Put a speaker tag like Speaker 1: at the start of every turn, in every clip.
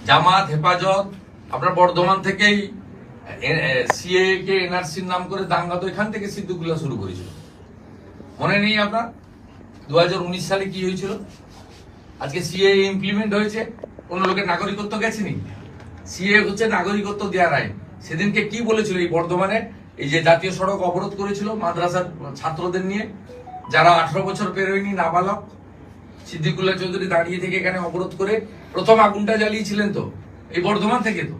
Speaker 1: জামাত, হেফাজত, আপনার বর্ধমান থেকেই সিএ কে এনআরসির নাম করে দাঙ্গা তো এখান থেকে সিদ্দিকুল্লাহ শুরু করেছিল। মনে নেই আপনার 2019 সালে কি হয়েছিল? আজকে সিএ ইমপ্লিমেন্ট হয়েছে, কোন লোকের নাগরিকত্ব গেছেনি। সিএ হচ্ছে নাগরিকত্ব দেওয়ার আইন। সেদিনকে কি বলেছিল এই বর্ধমানে, এই যে জাতীয় সড়ক অবরোধ করেছিল মাদ্রাসার ছাত্রদের নিয়ে, যারা 18 বছর পেরোয়নি, নাবালক, সিদ্দিকুল্লাহ চৌধুরী দাঁড়িয়ে থেকে এখানে অবরোধ করে প্রথম আগুনটা জ্বালিয়েছিলেন তো এই বর্ধমান থেকে। তো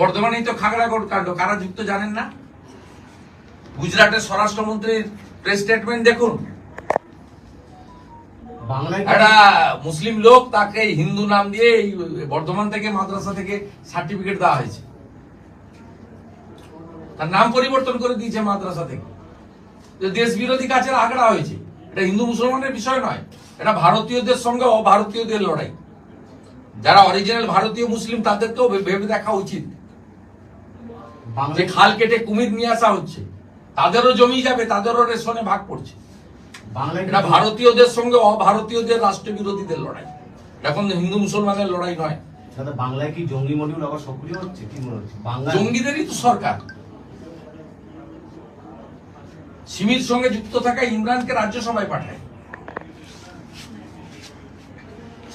Speaker 1: বর্ধমানেই তো খাগড়া কাণ্ড, কারা যুক্ত জানেন না? গুজরাটের স্বরাষ্ট্রমন্ত্রীর প্রেস স্টেটমেন্ট দেখুন। একটা মুসলিম লোক, তাকে হিন্দু নাম দিয়ে এই বর্ধমান থেকে মাদ্রাসা থেকে সার্টিফিকেট দেওয়া হয়েছে, তার নাম পরিবর্তন করে দিয়েছে মাদ্রাসা থেকে। দেশ বিরোধী কাজের আগড়া হয়েছে। এটা হিন্দু মুসলমানের বিষয় নয়, এটা ভারতীয়দের সঙ্গে অভারতীয়দের লড়াই। যারা অরিজিনাল ভারতীয় মুসলিম তাদেরকেও ভেবে দেখা উচিত যে খাল কেটে কুমির নিয়ে আসা হচ্ছে, তাদেরও জমি যাবে, তাদেরও রেশনে ভাগ পড়ছে। এটা ভারতীয়দের সঙ্গে অভারতীয়দের রাষ্ট্রবিরোধীদের লড়াই, এখন হিন্দু মুসলমানের লড়াই নয়।
Speaker 2: বাংলায় কি জঙ্গি মডিউল আবার সক্রিয় হচ্ছে? কি মনে হচ্ছে?
Speaker 1: জঙ্গিদেরই তো সরকার। সিমির সঙ্গে যুক্ত থাকা ইমরানকে রাজ্যসভায় পাঠায়,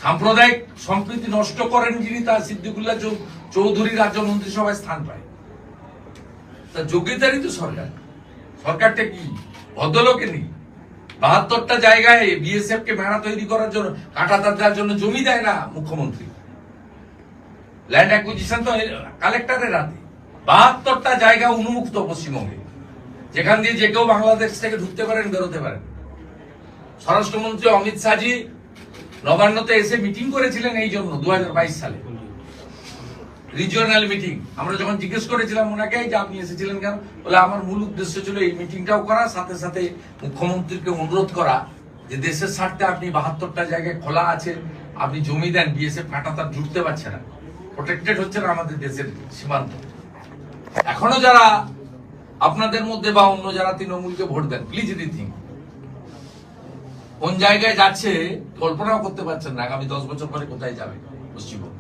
Speaker 1: সাম্প্রদায়িক সম্প্রীতি নষ্ট করেন যিনি, তার সিদ্দিকুল্লাহ চৌধুরী রাজ্য মন্ত্রিসভায় স্থান পায়। তার যোগ্যতারই তো সরকার। সরকারটা কি ভদ্রলোকে নেই? 72টা জায়গায় বিএসএফ কে মেলা তৈরি করার জন্য, কাঁটাতার দেওয়ার জন্য জমি দেয় না মুখ্যমন্ত্রী। ল্যান্ড অ্যাকুইজিশন তো কালেক্টরের হাতে। 72টা জায়গা উন্মুক্ত পশ্চিমবঙ্গে, যেখান দিয়ে যে কেউ বাংলাদেশ থেকে ঢুকতে পারেন, বেরোতে পারেন। স্বরাষ্ট্রমন্ত্রী অমিত শাহজি নবান্নতে এসে মিটিং করেছিলেন এই জন্য 2022 সালে, রিজিওনাল মিটিং। আমরা যখন জিজ্ঞেস করেছিলাম ওনাকে যে আপনি এসেছিলেন কেন, বলে আমার মূল উদ্দেশ্য ছিল এই মিটিংটাও করা, সাথে সাথে মুখ্যমন্ত্রীকে অনুরোধ করা যে দেশের স্বার্থে আপনি 72টা জায়গায় খোলা আছে, আপনি জমি দেন, বিএসএফ কাঁটাতার জুড়তে পারছে না, প্রোটেক্টেড হচ্ছে না আমাদের দেশের সীমান্ত। এখনো যারা আপনাদের মধ্যে বা অন্য যারা তৃণমূলকে ভোট দেন, প্লিজ রিথিঙ্ক। কোন জায়গায় যাচ্ছে কল্পনাও করতে পারছেন না আগামী 10 বছর পরে কোথায় যাবে পশ্চিমবঙ্গ।